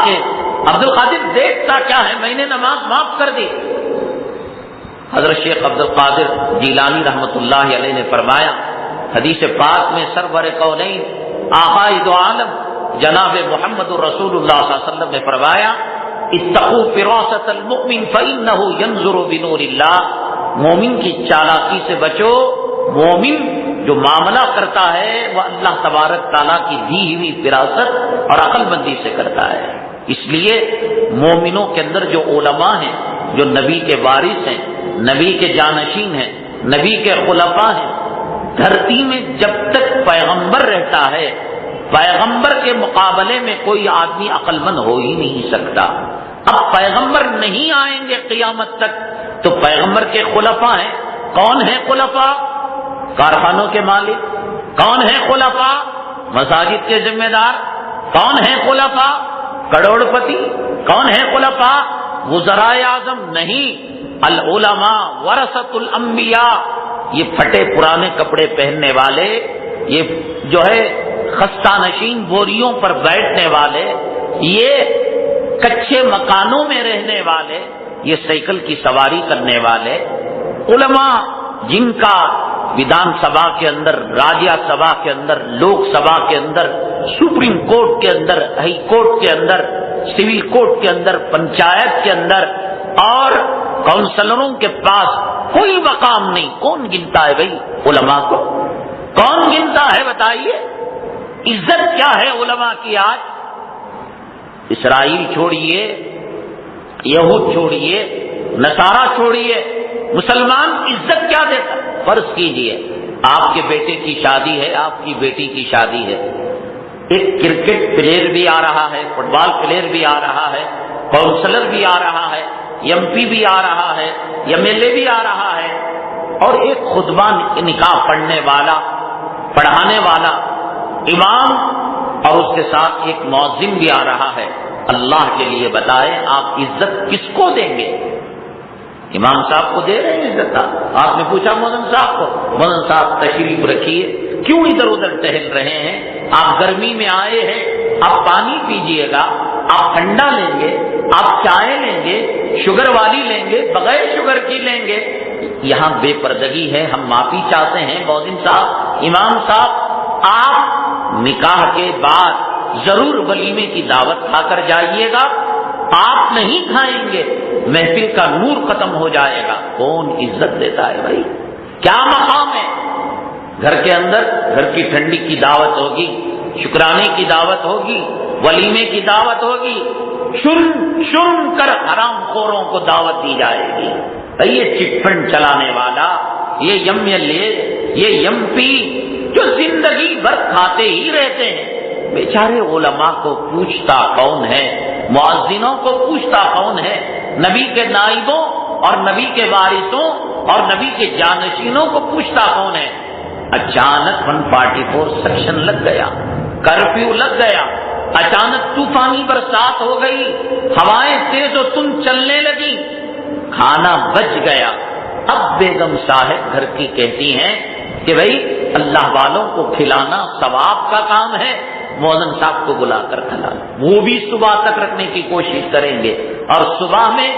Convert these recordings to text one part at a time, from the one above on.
کہ عبد القادر دیکھتا کیا ہے، میں نے نماز معاف کر دی۔ حضرت شیخ عبد القادر جیلانی رحمۃ اللہ علیہ نے فرمایا حدیث پاک میں، سرور کونین آقائے دو عالم جناب محمد رسول اللہ صلی اللہ علیہ وسلم نے فرمایا اتقوا فراست المؤمن فإنه ينظر بنور اللہ، مومن کی چالاکی سے بچو، مومن جو معاملہ کرتا ہے وہ اللہ تبارک تعالیٰ کی دی ہوئی فراست اور عقل مندی سے کرتا ہے۔ اس لیے مومنوں کے اندر جو علماء ہیں، جو نبی کے وارث ہیں، نبی کے جانشین ہیں، نبی کے خلفاء ہیں، دھرتی میں جب تک پیغمبر رہتا ہے پیغمبر کے مقابلے میں کوئی آدمی عقل مند ہو ہی نہیں سکتا۔ اب پیغمبر نہیں آئیں گے قیامت تک تو پیغمبر کے خلفاء ہیں۔ کون ہیں خلفاء؟ کارخانوں کے مالک۔ کون ہیں خلفاء؟ مساجد کے ذمہ دار۔ کون ہیں خلفاء؟ کروڑ پتی۔ کون ہیں خلفاء؟ وزرائے اعظم نہیں، العلماء ورثۃ الانبیاء۔ یہ پھٹے پرانے کپڑے پہننے والے، یہ جو ہے خستہ نشین بوریوں پر بیٹھنے والے، یہ کچے مکانوں میں رہنے والے، یہ سائیکل کی سواری کرنے والے علماء، جن کا ودھان سبھا کے اندر، راجیہ سبھا کے اندر، لوک سبھا کے اندر، سپریم کورٹ کے اندر، ہائی کورٹ کے اندر، سول کورٹ کے اندر، پنچایت کے اندر اور کونسلروں کے پاس کوئی مقام نہیں۔ کون گنتا ہے بھائی علماء کو؟ کون گنتا ہے بتائیے؟ عزت کیا ہے علماء کی آج؟ اسرائیل چھوڑیے، یہود چھوڑیے، نصارہ چھوڑیے، مسلمان عزت کیا دیتا؟ فرض کیجئے آپ کے بیٹے کی شادی ہے، آپ کی بیٹی کی شادی ہے، ایک کرکٹ پلیئر بھی آ رہا ہے، فٹ بال پلیئر بھی آ رہا ہے، کونسلر بھی آ رہا ہے، ایم پی بھی آ رہا ہے، ایم ایل اے بھی آ رہا ہے، اور ایک خطبہ نکاح پڑھنے والا، پڑھانے والا امام، اور اس کے ساتھ ایک مؤذن بھی آ رہا ہے۔ اللہ کے لیے بتائیں آپ عزت کس کو دیں گے؟ امام صاحب کو دے رہے ہیں عزت؟ آپ نے پوچھا مؤذن صاحب کو، مؤذن صاحب تشریف رکھیے، کیوں ادھر ادھر ٹہل رہے ہیں؟ آپ گرمی میں آئے ہیں، آپ پانی پیجئے گا، آپ ٹھنڈا لیں گے، آپ چائے لیں گے، شوگر والی لیں گے، بغیر شوگر کی لیں گے؟ یہاں بے پردگی ہے، ہم معافی چاہتے ہیں مؤذن صاحب، امام صاحب، آپ نکاح کے بعد ضرور ولیمے کی دعوت کھا کر جائیے گا، آپ نہیں کھائیں گے محفل کا نور ختم ہو جائے گا۔ کون عزت دیتا ہے بھائی؟ کیا مقام ہے؟ گھر کے اندر گھر کی ٹھنڈی کی دعوت ہوگی، شکرانے کی دعوت ہوگی، ولیمے کی دعوت ہوگی، شن کر حرام خوروں کو دعوت دی جائے گی۔ یہ چٹ فنڈ چلانے والا، یہ ایم ایل اے، یہ ایم پی جو زندگی بھر کھاتے ہی رہتے ہیں، بیچارے علماء کو پوچھتا کون ہے؟ مؤذنوں کو پوچھتا کون ہے؟ نبی کے نائبوں اور نبی کے وارثوں اور نبی کے جانشینوں کو پوچھتا کون ہے؟ اچانک 144 سیکشن لگ گیا، کرفیو لگ گیا، اچانک طوفانی برسات ہو گئی، ہوائیں تیز و تند چلنے لگی، کھانا بچ گیا۔ اب بیگم صاحب گھر کی کہتی ہیں کہ بھائی اللہ والوں کو کھلانا ثواب کا کام ہے، مؤذن صاحب کو بلا کر کھلا، وہ بھی صبح تک رکھنے کی کوشش کریں گے، اور صبح میں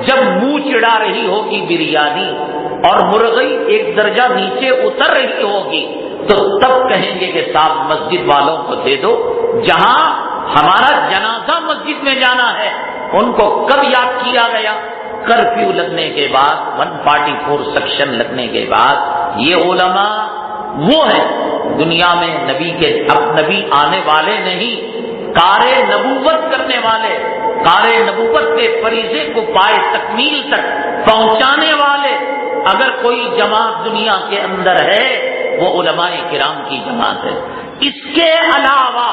جب منہ چڑھا رہی ہوگی بریانی اور مرغی ایک درجہ نیچے اتر رہی ہوگی تو تب کہیں گے کہ صاحب مسجد والوں کو دے دو، جہاں ہمارا جنازہ مسجد میں جانا ہے ان کو کب یاد کیا گیا؟ کرفیو لگنے کے بعد، 144 سیکشن لگنے کے بعد۔ یہ علماء وہ ہیں دنیا میں نبی کے، اب نبی آنے والے نہیں، کار نبوت کرنے والے، کار نبوت کے فریضے کو پائے تکمیل تک پہنچانے والے اگر کوئی جماعت دنیا کے اندر ہے وہ علماء کرام کی جماعت ہے۔ اس کے علاوہ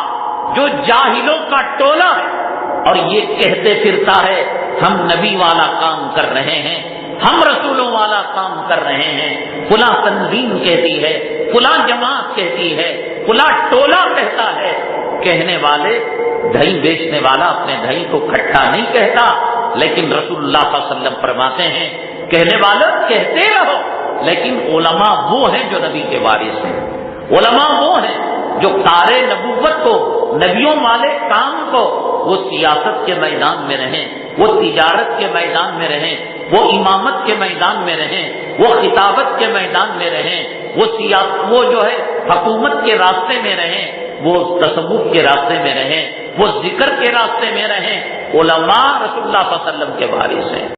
جو جاہلوں کا ٹولہ ہے اور یہ کہتے پھرتا ہے ہم نبی والا کام کر رہے ہیں، ہم رسولوں والا کام کر رہے ہیں، فلاں تنظیم کہتی ہے، فلاں جماعت کہتی ہے، فلاں ٹولہ کہتا ہے، کہنے والے، دہی بیچنے والا اپنے دہی کو کھٹا نہیں کہتا، لیکن رسول اللہ صلی اللہ علیہ وسلم فرماتے ہیں کہنے والا کہتے رہو، لیکن علماء وہ ہیں جو نبی کے وارث ہیں، علماء وہ ہیں جو کارے نبوت کو، نبیوں والے کام کو، وہ سیاست کے میدان میں رہیں، وہ تجارت کے میدان میں رہیں، وہ امامت کے میدان میں رہیں، وہ خطابت کے میدان میں رہیں، وہ جو ہے حکومت کے راستے میں رہیں، وہ تصوف کے راستے میں رہیں، وہ ذکر کے راستے میں رہیں۔ علماء رسول اللہ صلی اللہ علیہ وسلم کے وارث ہیں۔